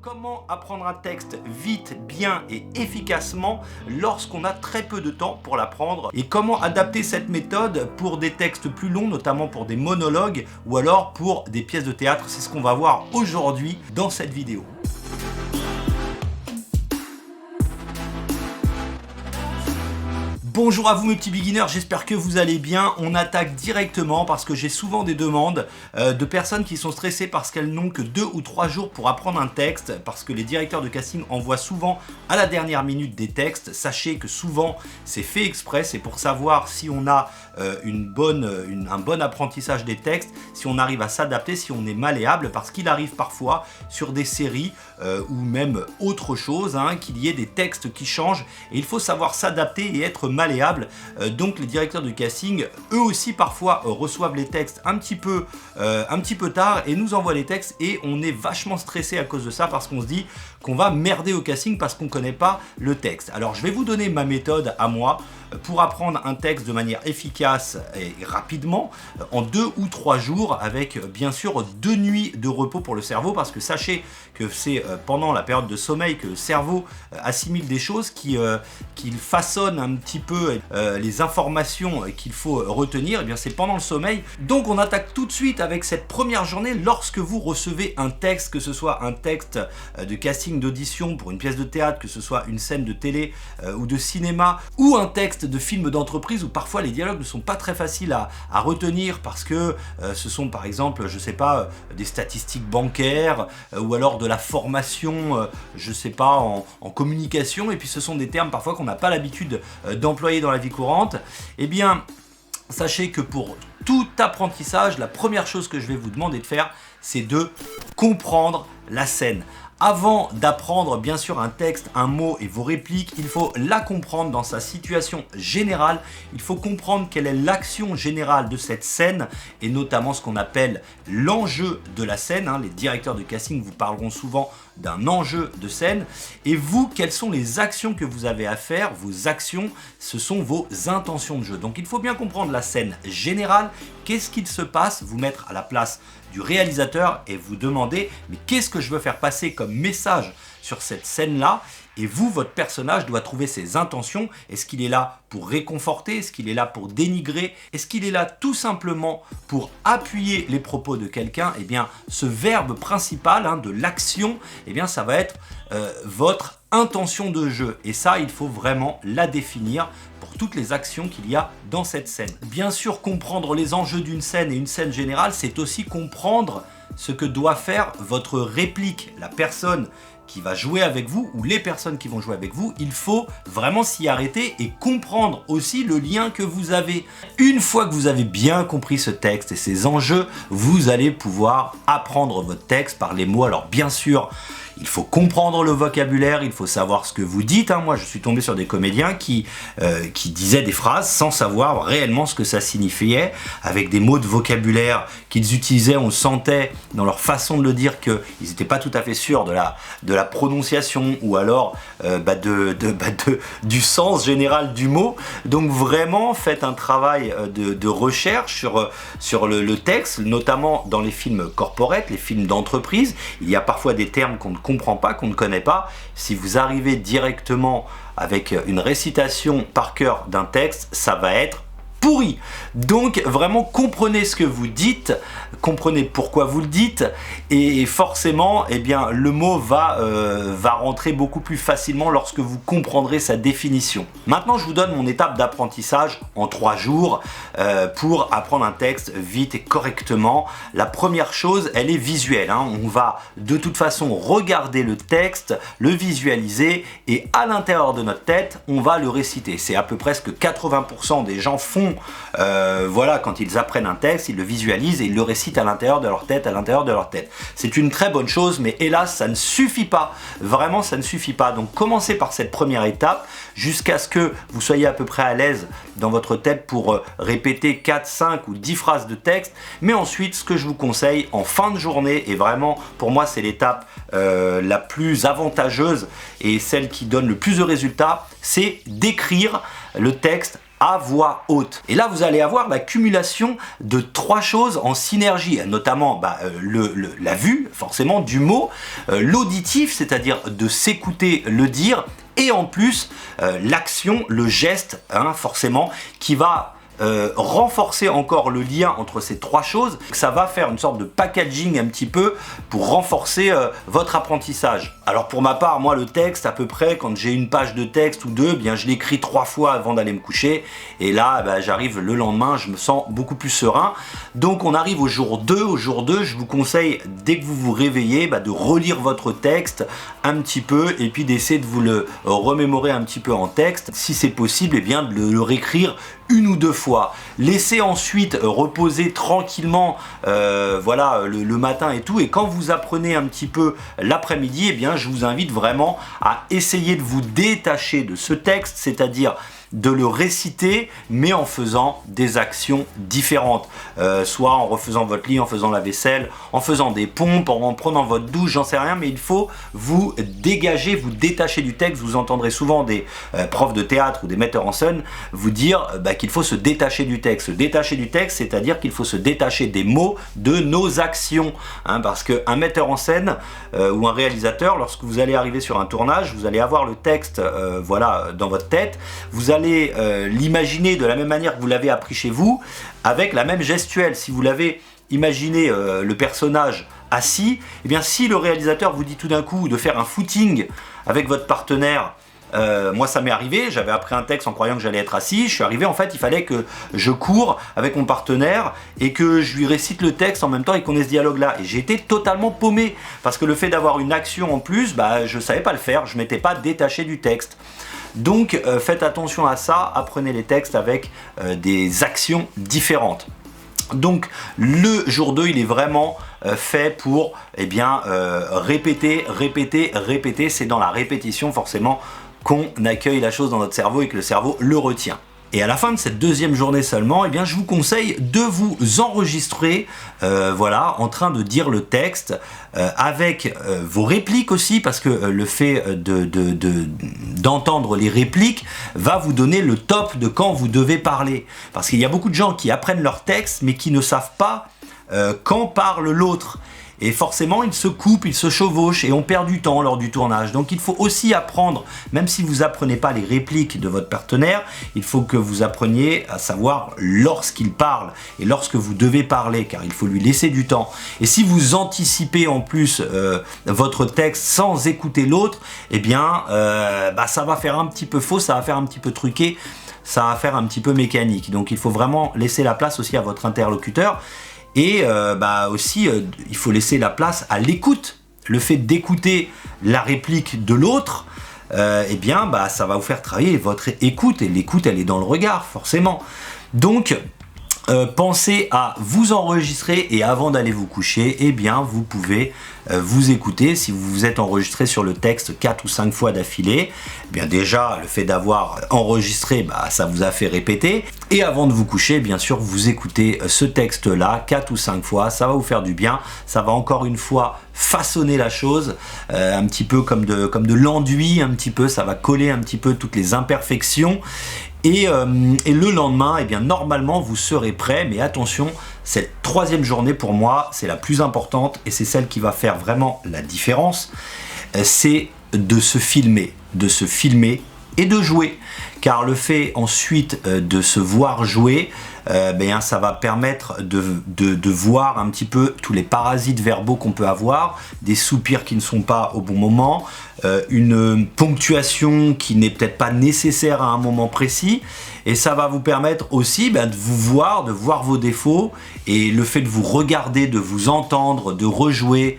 Comment apprendre un texte vite, bien et efficacement lorsqu'on a très peu de temps pour l'apprendre et comment adapter cette méthode pour des textes plus longs, notamment pour des monologues ou alors pour des pièces de théâtre. C'est ce qu'on va voir aujourd'hui dans cette vidéo. Bonjour à vous mes petits beginners, j'espère que vous allez bien. On attaque directement parce que j'ai souvent des demandes de personnes qui sont stressées parce qu'elles n'ont que 2 ou 3 jours pour apprendre un texte, parce que les directeurs de casting envoient souvent à la dernière minute des textes. Sachez que souvent c'est fait exprès, c'est pour savoir si on a un bon apprentissage des textes, si on arrive à s'adapter, si on est malléable, parce qu'il arrive parfois sur des séries ou même autre chose, qu'il y ait des textes qui changent et il faut savoir s'adapter et être malléable. Donc les directeurs de casting, eux aussi parfois reçoivent les textes un petit peu tard et nous envoient les textes et on est vachement stressé à cause de ça parce qu'on se dit qu'on va merder au casting parce qu'on ne connaît pas le texte. Alors je vais vous donner ma méthode à moi pour apprendre un texte de manière efficace et rapidement en 2 ou 3 jours avec bien sûr 2 nuits de repos pour le cerveau, parce que sachez que c'est pendant la période de sommeil que le cerveau assimile des choses, qu'il façonne un petit peu les informations qu'il faut retenir. Et bien c'est pendant le sommeil. Donc on attaque tout de suite avec cette première journée. Lorsque vous recevez un texte, que ce soit un texte de casting, d'audition pour une pièce de théâtre, que ce soit une scène de télé ou de cinéma, ou un texte de film d'entreprise où parfois les dialogues ne sont pas très faciles à retenir parce que ce sont par exemple, je sais pas, des statistiques bancaires ou alors de la formation, je sais pas, en communication, et puis ce sont des termes parfois qu'on n'a pas l'habitude d'employer dans la vie courante. Eh bien, sachez que pour tout apprentissage, la première chose que je vais vous demander de faire, c'est de comprendre la scène. Avant d'apprendre bien sûr un texte, un mot et vos répliques, il faut la comprendre dans sa situation générale. Il faut comprendre quelle est l'action générale de cette scène et notamment ce qu'on appelle l'enjeu de la scène. Les directeurs de casting vous parleront souvent d'un enjeu de scène. Et vous, quelles sont les actions que vous avez à faire? Vos actions, ce sont vos intentions de jeu. Donc il faut bien comprendre la scène générale. Qu'est-ce qu'il se passe? Vous mettre à la place du réalisateur et vous demander mais qu'est-ce que je veux faire passer comme message sur cette scène-là? Et vous, votre personnage doit trouver ses intentions. Est-ce qu'il est là pour réconforter? Est-ce qu'il est là pour dénigrer? Est-ce qu'il est là tout simplement pour appuyer les propos de quelqu'un? Eh bien, ce verbe principal de l'action, eh bien, ça va être votre intention de jeu. Et ça, il faut vraiment la définir pour toutes les actions qu'il y a dans cette scène. Bien sûr, comprendre les enjeux d'une scène et une scène générale, c'est aussi comprendre ce que doit faire votre réplique, la personne qui va jouer avec vous ou les personnes qui vont jouer avec vous. Il faut vraiment s'y arrêter et comprendre aussi le lien que vous avez. Une fois que vous avez bien compris ce texte et ses enjeux, vous allez pouvoir apprendre votre texte par les mots. Alors bien sûr, il faut comprendre le vocabulaire, il faut savoir ce que vous dites. Moi, je suis tombé sur des comédiens qui disaient des phrases sans savoir réellement ce que ça signifiait, avec des mots de vocabulaire qu'ils utilisaient. On sentait dans leur façon de le dire qu'ils n'étaient pas tout à fait sûrs de la prononciation ou alors du sens général du mot. Donc vraiment, faites un travail de recherche sur le texte, notamment dans les films corporate, les films d'entreprise. Il y a parfois des termes qu'on ne comprend pas, qu'on ne connaît pas. Si vous arrivez directement avec une récitation par cœur d'un texte, ça va être pourri. Donc vraiment comprenez ce que vous dites, comprenez pourquoi vous le dites et forcément le mot va rentrer beaucoup plus facilement lorsque vous comprendrez sa définition. Maintenant je vous donne mon étape d'apprentissage en 3 jours pour apprendre un texte vite et correctement. La première chose, elle est visuelle. On va de toute façon regarder le texte, le visualiser et à l'intérieur de notre tête on va le réciter. C'est à peu près ce que 80% des gens font. Quand ils apprennent un texte, ils le visualisent et ils le récitent à l'intérieur de leur tête, C'est une très bonne chose, mais hélas, ça ne suffit pas. Vraiment, ça ne suffit pas. Donc, commencez par cette première étape jusqu'à ce que vous soyez à peu près à l'aise dans votre tête pour répéter 4, 5 ou 10 phrases de texte. Mais ensuite, ce que je vous conseille en fin de journée, et vraiment, pour moi, c'est l'étape la plus avantageuse et celle qui donne le plus de résultats, c'est d'écrire le texte à voix haute. Et là, vous allez avoir la cumulation de 3 choses en synergie, notamment la vue, forcément, du mot, l'auditif, c'est-à-dire de s'écouter le dire, et en plus, l'action, le geste, forcément, qui va renforcer encore le lien entre ces 3 choses. Ça va faire une sorte de packaging un petit peu pour renforcer votre apprentissage. Alors pour ma part, moi le texte, à peu près, quand j'ai une page de texte ou 2, eh bien je l'écris 3 fois avant d'aller me coucher, et là j'arrive le lendemain, je me sens beaucoup plus serein. Donc on arrive au jour 2. Au jour 2, je vous conseille, dès que vous vous réveillez, de relire votre texte un petit peu, et puis d'essayer de vous le remémorer un petit peu en texte. Si c'est possible, eh bien de le réécrire 1 ou 2 fois. Laissez ensuite reposer tranquillement le matin et tout, et quand vous apprenez un petit peu l'après-midi, eh bien je vous invite vraiment à essayer de vous détacher de ce texte, c'est-à-dire de le réciter, mais en faisant des actions différentes, soit en refaisant votre lit, en faisant la vaisselle, en faisant des pompes, en prenant votre douche, j'en sais rien, mais il faut vous dégager, vous détacher du texte. Vous entendrez souvent des profs de théâtre ou des metteurs en scène vous dire qu'il faut se détacher du texte. Se détacher du texte, c'est-à-dire qu'il faut se détacher des mots, de nos actions, parce qu'un metteur en scène ou un réalisateur, lorsque vous allez arriver sur un tournage, vous allez avoir le texte dans votre tête, vous allez l'imaginer de la même manière que vous l'avez appris chez vous, avec la même gestuelle. Si vous l'avez imaginé le personnage assis, eh bien si le réalisateur vous dit tout d'un coup de faire un footing avec votre partenaire, moi ça m'est arrivé, j'avais appris un texte en croyant que j'allais être assis, je suis arrivé, en fait il fallait que je cours avec mon partenaire et que je lui récite le texte en même temps et qu'on ait ce dialogue là, et j'ai été totalement paumé parce que le fait d'avoir une action en plus, je savais pas le faire, je m'étais pas détaché du texte. Donc faites attention à ça, apprenez les textes avec des actions différentes. Donc le jour 2, il est vraiment fait pour répéter, c'est dans la répétition forcément qu'on accueille la chose dans notre cerveau et que le cerveau le retient. Et à la fin de cette 2e journée seulement, eh bien, je vous conseille de vous enregistrer en train de dire le texte avec vos répliques aussi, parce que le fait d'entendre les répliques va vous donner le top de quand vous devez parler. Parce qu'il y a beaucoup de gens qui apprennent leur texte mais qui ne savent pas quand parle l'autre. Et forcément, ils se coupent, ils se chevauchent et on perd du temps lors du tournage. Donc il faut aussi apprendre, même si vous apprenez pas les répliques de votre partenaire, il faut que vous appreniez à savoir lorsqu'il parle et lorsque vous devez parler, car il faut lui laisser du temps. Et si vous anticipez en plus votre texte sans écouter l'autre, eh bien ça va faire un petit peu faux, ça va faire un petit peu truqué, ça va faire un petit peu mécanique. Donc il faut vraiment laisser la place aussi à votre interlocuteur. Et aussi, il faut laisser la place à l'écoute. Le fait d'écouter la réplique de l'autre, ça va vous faire travailler votre écoute. Et l'écoute, elle est dans le regard, forcément. Donc, pensez à vous enregistrer et avant d'aller vous coucher, eh bien, vous pouvez vous écouter. Si vous vous êtes enregistré sur le texte 4 ou 5 fois d'affilée, eh bien déjà, le fait d'avoir enregistré, ça vous a fait répéter. Et avant de vous coucher, bien sûr, vous écoutez ce texte-là 4 ou 5 fois, ça va vous faire du bien, ça va encore une fois façonner la chose, un petit peu comme de l'enduit, un petit peu, ça va coller un petit peu toutes les imperfections. Et le lendemain, eh bien, normalement, vous serez prêt, mais attention, cette 3e journée pour moi, c'est la plus importante et c'est celle qui va faire vraiment la différence, c'est de se filmer et de jouer. Car le fait ensuite de se voir jouer, ça va permettre de voir un petit peu tous les parasites verbaux qu'on peut avoir, des soupirs qui ne sont pas au bon moment, une ponctuation qui n'est peut-être pas nécessaire à un moment précis, et ça va vous permettre aussi de vous voir, de voir vos défauts, et le fait de vous regarder, de vous entendre, de rejouer,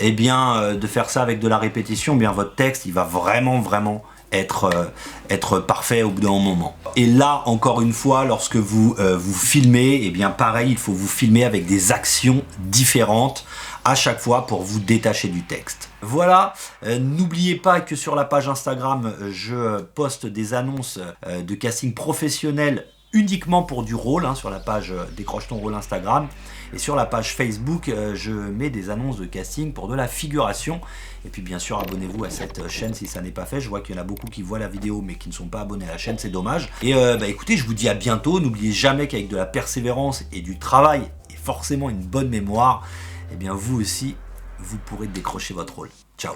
de faire ça avec de la répétition, votre texte il va vraiment être parfait au bout d'un moment. Et là, encore une fois, lorsque vous vous filmez, pareil, il faut vous filmer avec des actions différentes à chaque fois pour vous détacher du texte. Voilà, n'oubliez pas que sur la page Instagram, je poste des annonces de casting professionnel uniquement pour du rôle, sur la page Décroche ton rôle Instagram. Et sur la page Facebook, je mets des annonces de casting pour de la figuration. Et puis bien sûr, abonnez-vous à cette chaîne si ça n'est pas fait. Je vois qu'il y en a beaucoup qui voient la vidéo mais qui ne sont pas abonnés à la chaîne, c'est dommage. Et écoutez, je vous dis à bientôt. N'oubliez jamais qu'avec de la persévérance et du travail, et forcément une bonne mémoire, eh bien vous aussi, vous pourrez décrocher votre rôle. Ciao.